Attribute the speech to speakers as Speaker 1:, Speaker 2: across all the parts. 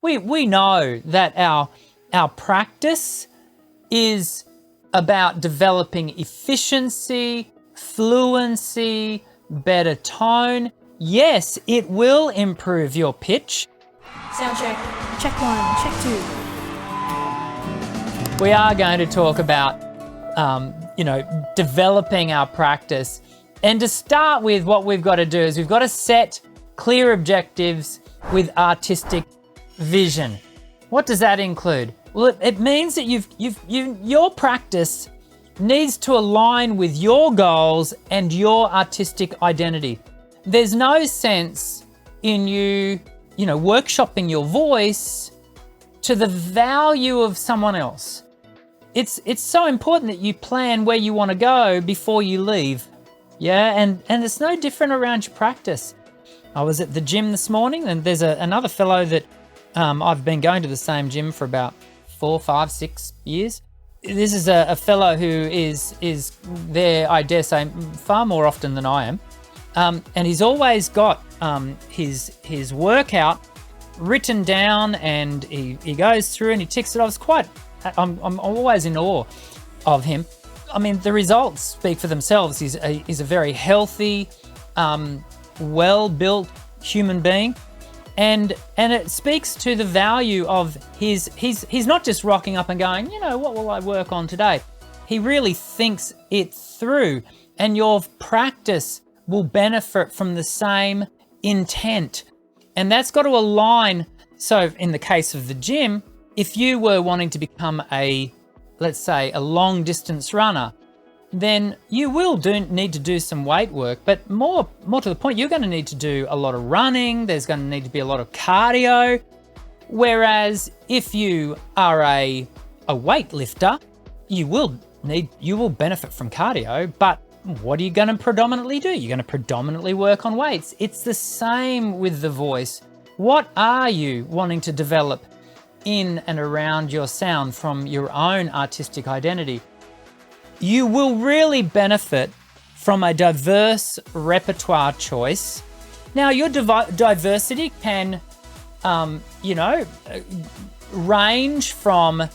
Speaker 1: We know that our practice is about developing efficiency, fluency, better tone. Yes, it will improve your pitch.
Speaker 2: Sound check. Check 1, check 2.
Speaker 1: We are going to talk about, developing our practice. And to start with, what we've got to do is we've got to set clear objectives with artistic vision. What does that include? Well, it means that your practice needs to align with your goals and your artistic identity. There's no sense in you workshopping your voice to the value of someone else. It's so important that you plan where you want to go before you leave. Yeah, and it's no different around your practice. I was at the gym this morning, and there's another fellow that I've been going to the same gym for about 4, 5, 6 years. This is a fellow who is there, I dare say, far more often than I am. And he's always got his workout written down, and he goes through and he ticks it off. I'm always in awe of him. I mean, the results speak for themselves. He's a very healthy, well-built human being. And it speaks to the value of he's not just rocking up and going, what will I work on today? He really thinks it through, and your practice will benefit from the same intent. And that's got to align. So in the case of the gym, if you were wanting to become let's say a long distance runner, then you will need to do some weight work, but more to the point, you're going to need to do a lot of running. There's going to need to be a lot of cardio. Whereas if you are a weightlifter, you will benefit from cardio, but what are you going to predominantly do? You're going to predominantly work on weights. It's the same with the voice. What are you wanting to develop in and around your sound from your own artistic identity? You will really benefit from a diverse repertoire choice. Now, your diversity can, range from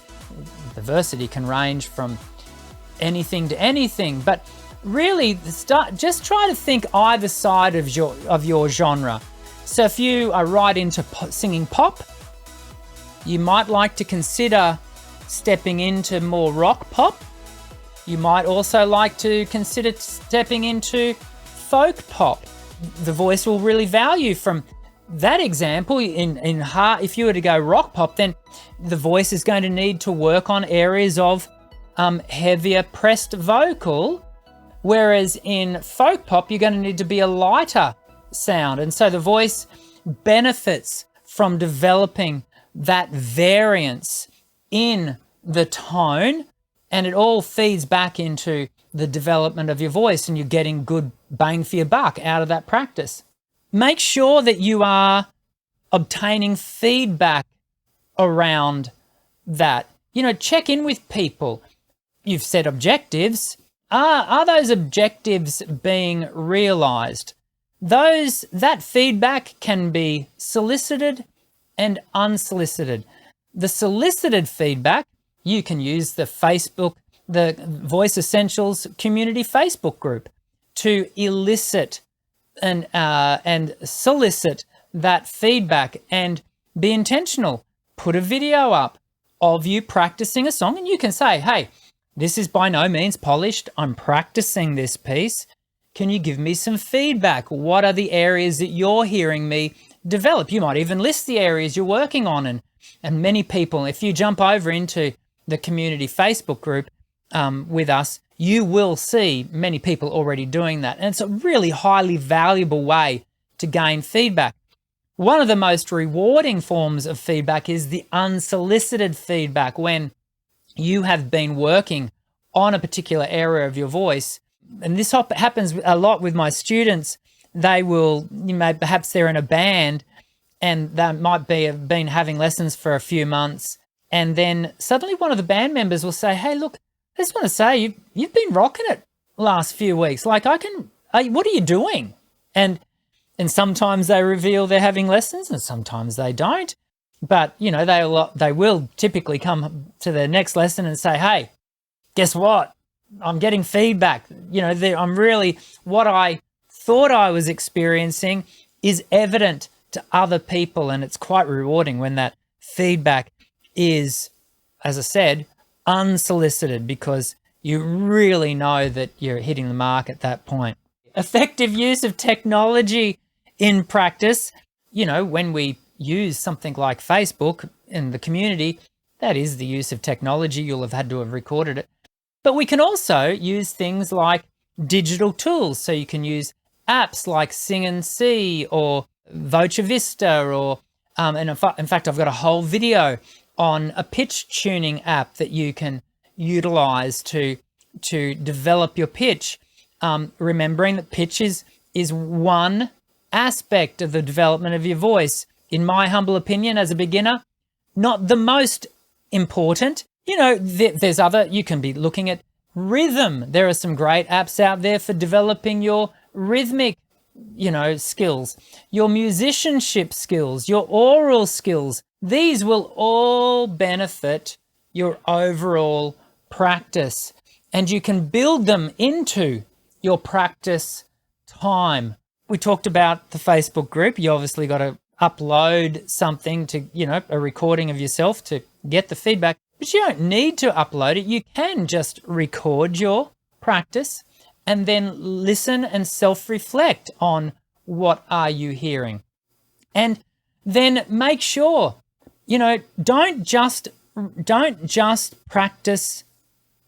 Speaker 1: anything to anything, but really just try to think either side of your genre. So if you are right into singing pop, you might like to consider stepping into more rock pop. You might also like to consider stepping into folk pop. The voice will really value from that example. If you were to go rock pop, then the voice is going to need to work on areas of heavier pressed vocal, whereas in folk pop, you're going to need to be a lighter sound. And so the voice benefits from developing that variance in the tone, and it all feeds back into the development of your voice, and you're getting good bang for your buck out of that practice. Make sure that you are obtaining feedback around that. Check in with people. You've set objectives. Are those objectives being realized? That feedback can be solicited and unsolicited. The solicited feedback, you can use the Voice Essentials community Facebook group to elicit and solicit that feedback, and be intentional. Put a video up of you practicing a song, and you can say, hey, this is by no means polished. I'm practicing this piece. Can you give me some feedback? What are the areas that you're hearing me develop? You might even list the areas you're working on. And many people, if you jump over into the community Facebook group with us, you will see many people already doing that. And it's a really highly valuable way to gain feedback. One of the most rewarding forms of feedback is the unsolicited feedback, when you have been working on a particular area of your voice. And this happens a lot with my students. Perhaps they're in a band, and they might have been having lessons for a few months, and then suddenly one of the band members will say, hey, look, I just want to say you've been rocking it last few weeks. What are you doing? And sometimes they reveal they're having lessons, and sometimes they don't. But, you know, they will typically come to the next lesson and say, hey, guess what? I'm getting feedback. You know, I'm really, what I thought I was experiencing is evident to other people. And it's quite rewarding when that feedback is, as I said, unsolicited, because you really know that you're hitting the mark at that point. Effective use of technology in practice. You know, when we use something like Facebook in the community, that is the use of technology. You'll have had to have recorded it. But we can also use things like digital tools. So you can use apps like Sing and See or Voce Vista, or and in fact, I've got a whole video on a pitch tuning app that you can utilize to develop your pitch. Remembering that pitch is one aspect of the development of your voice. In my humble opinion, as a beginner, not the most important. You know, there's other, you can be looking at rhythm. There are some great apps out there for developing your rhythmic, you know, skills, your musicianship skills, your oral skills. These will all benefit your overall practice, and you can build them into your practice time. We talked about the Facebook group. You obviously got to upload something to, you know, a recording of yourself to get the feedback, but you don't need to upload it. You can just record your practice and then listen and self-reflect on what are you hearing. And then make sure, you know, don't just practice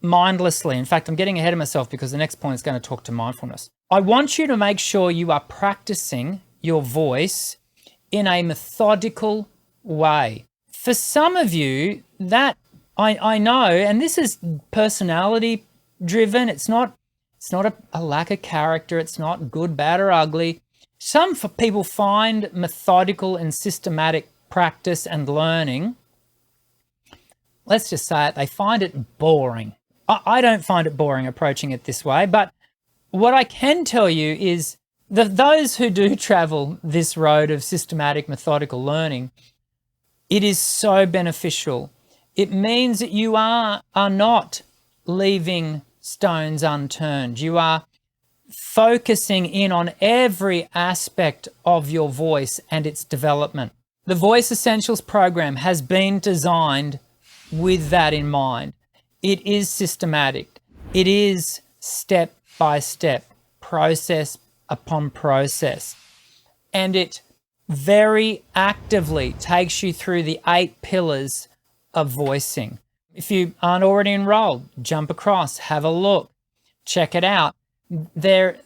Speaker 1: mindlessly. In fact, I'm getting ahead of myself because the next point is going to talk to mindfulness. I want you to make sure you are practicing your voice in a methodical way. For some of you, that I know, and this is personality driven. It's not a lack of character. It's not good, bad, or ugly. Some people find methodical and systematic practice and learning, let's just say it, they find it boring. I don't find it boring approaching it this way, but what I can tell you is that those who do travel this road of systematic, methodical learning, it is so beneficial. It means that you are not leaving stones unturned. You are focusing in on every aspect of your voice and its development. The Voice Essentials program has been designed with that in mind. It is systematic. It is step by step, process upon process. And it very actively takes you through the 8 pillars of voicing. If you aren't already enrolled, jump across, have a look, check it out. There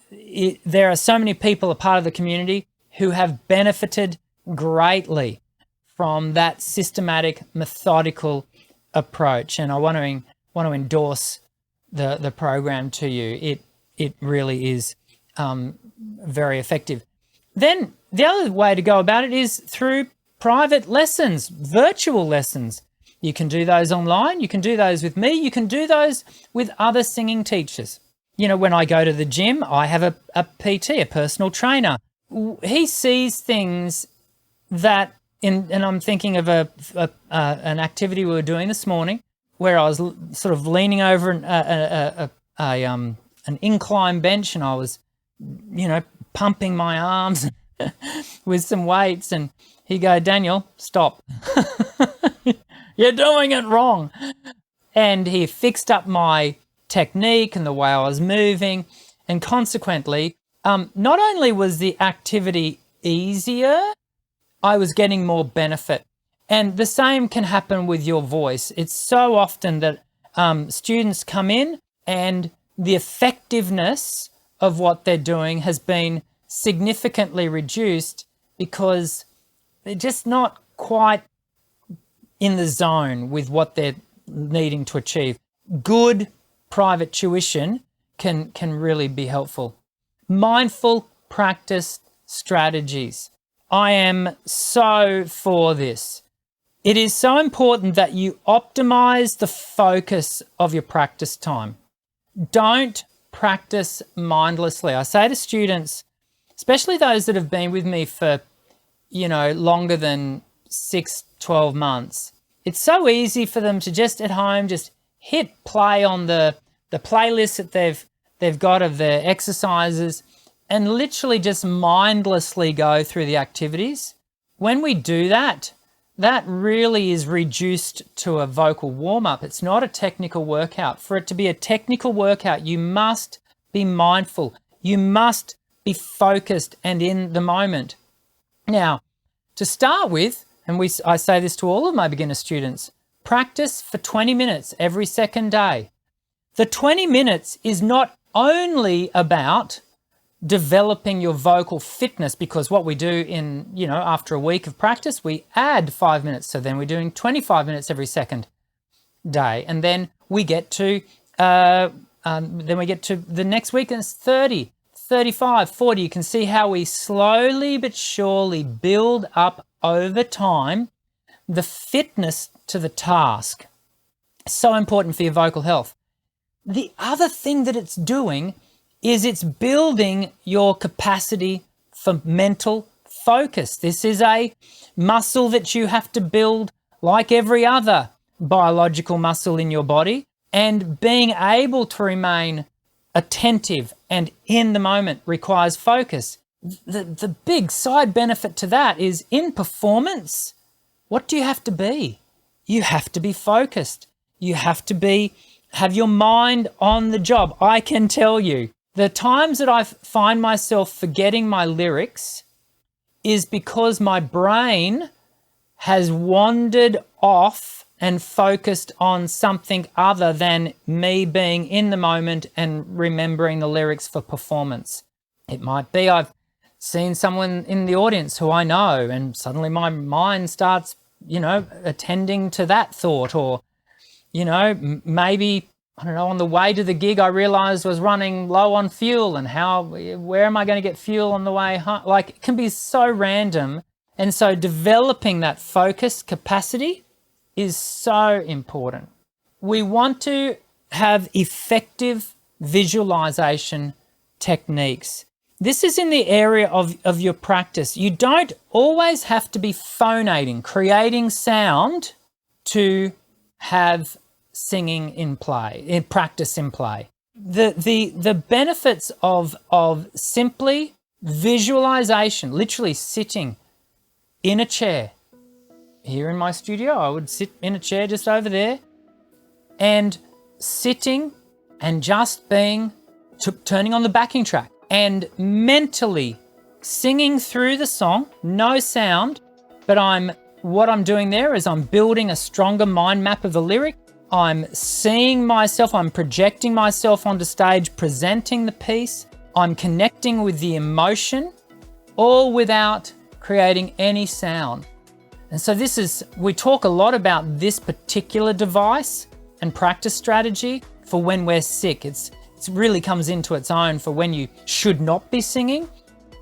Speaker 1: are so many people, a part of the community, who have benefited greatly from that systematic, methodical approach. And I want to endorse the program to you. It really is very effective. Then the other way to go about it is through private lessons, virtual lessons. You can do those online. You can do those with me. You can do those with other singing teachers. You know, when I go to the gym, I have a PT, a personal trainer. He sees things that, and I'm thinking of an activity we were doing this morning where I was sort of leaning over an incline bench, and I was, you know, pumping my arms with some weights, and he go, Daniel, stop. You're doing it wrong. And he fixed up my technique and the way I was moving, and consequently, not only was the activity easier, I was getting more benefit. And the same can happen with your voice. It's so often that students come in and the effectiveness of what they're doing has been significantly reduced because they're just not quite in the zone with what they're needing to achieve. Good private tuition can really be helpful. Mindful practice strategies. I am so for this. It is so important that you optimize the focus of your practice time. Don't practice mindlessly. I say to students, especially those that have been with me for, you know, longer than 6, 12 months, it's so easy for them to just at home, just hit play on the playlist that they've got of their exercises and literally just mindlessly go through the activities. When we do that, that really is reduced to a vocal warm-up. It's not a technical workout. For it to be a technical workout, you must be mindful. You must be focused and in the moment. Now, to start with, and I say this to all of my beginner students, practice for 20 minutes every second day. The 20 minutes is not only about developing your vocal fitness, because what we do after a week of practice, we add 5 minutes. So then we're doing 25 minutes every second day. And then we get to the next week and it's 30, 35, 40. You can see how we slowly but surely build up over time the fitness to the task. So important for your vocal health. The other thing that it's doing is it's building your capacity for mental focus. This is a muscle that you have to build like every other biological muscle in your body, and being able to remain attentive and in the moment requires focus. The big side benefit to that is in performance, what do you have to be? You have to be focused. You have to have your mind on the job. I can tell you, the times that I find myself forgetting my lyrics is because my brain has wandered off and focused on something other than me being in the moment and remembering the lyrics for performance. It might be I've seen someone in the audience who I know and suddenly my mind starts, attending to that thought, or, maybe I don't know, on the way to the gig, I realized I was running low on fuel and where am I going to get fuel on the way home? Like, it can be so random. And so developing that focus capacity is so important. We want to have effective visualization techniques. This is in the area of your practice. You don't always have to be phonating, creating sound to have singing in play, in practice in play. The benefits of simply visualization, literally sitting in a chair. Here in my studio, I would sit in a chair just over there and sitting and just turning on the backing track and mentally singing through the song, no sound, but what I'm doing there is I'm building a stronger mind map of the lyric. I'm seeing myself, I'm projecting myself onto stage, presenting the piece. I'm connecting with the emotion, all without creating any sound. And so we talk a lot about this particular device and practice strategy for when we're sick. It really comes into its own for when you should not be singing.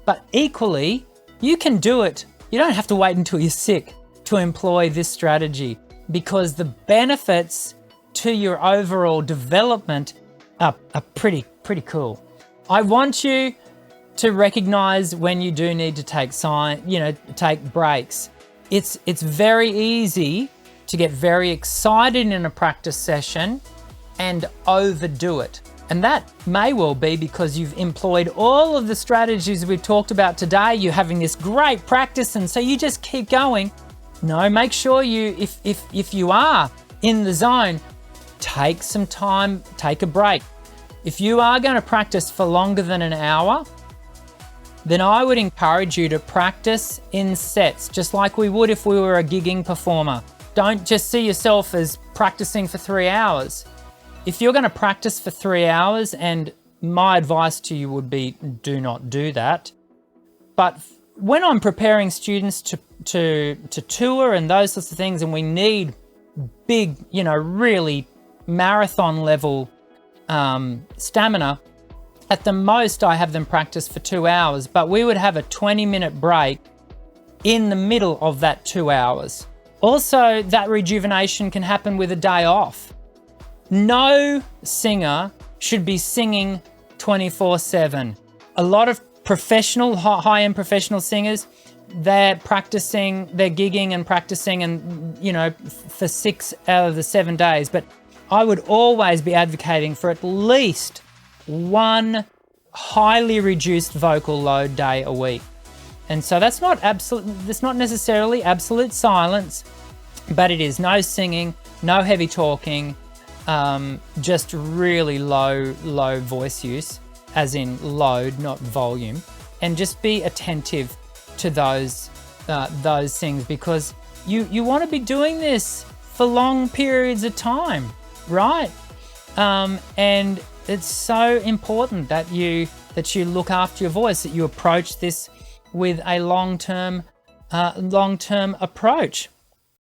Speaker 1: But equally, you can do it. You don't have to wait until you're sick to employ this strategy, because the benefits to your overall development are pretty cool. I want you to recognize when you do need to take breaks. It's very easy to get very excited in a practice session and overdo it. And that may well be because you've employed all of the strategies we've talked about today. You're having this great practice, and so you just keep going. No, make sure if you are in the zone, take some time, take a break. If you are going to practice for longer than an hour, then I would encourage you to practice in sets, just like we would if we were a gigging performer. Don't just see yourself as practicing for 3 hours. If you're going to practice for 3 hours, and my advice to you would be, do not do that. But when I'm preparing students to tour and those sorts of things, and we need big, really marathon level stamina, at the most I have them practice for 2 hours, but we would have a 20-minute break in the middle of that 2 hours. Also, that rejuvenation can happen with a day off. No singer should be singing 24/7. A lot of high-end professional singers, they're practicing, they're gigging and practicing, and for 6 out of the 7 days. But I would always be advocating for at least one highly reduced vocal load day a week. And so that's not necessarily absolute silence, but it is no singing, no heavy talking, just really low voice use, as in load, not volume, and just be attentive to those things, because you want to be doing this for long periods of time, right? And it's so important that you look after your voice, that you approach this with a long-term approach.